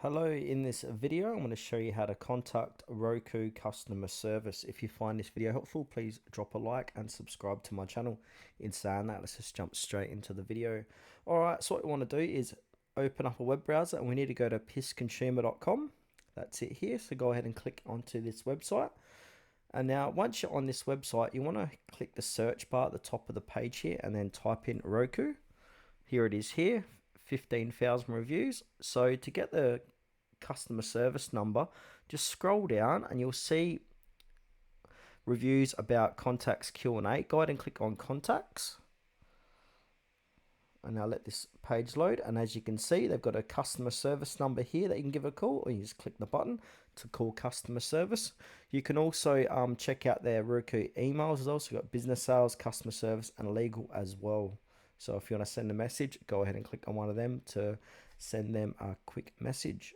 Hello, in this video I'm going to show you how to contact Roku Customer Service. If you find this video helpful, please drop a like and subscribe to my channel. In saying that, let's just jump straight into the video. Alright, so what we want to do is open up a web browser and we need to go to pissconsumer.com. That's it here, so go ahead and click onto this website. And now once you're on this website, you want to click the search bar at the top of the page here and then type in Roku. Here it is here. 15,000 reviews. So to get the customer service number, just scroll down and you'll see reviews about contacts Q&A. Go ahead and click on contacts. And now let this page load. And as you can see, they've got a customer service number here that you can give a call, or you just click the button to call customer service. You can also check out their Roku emails as well. So you've got business sales, customer service, and legal as well. So if you want to send a message, go ahead and click on one of them to send them a quick message.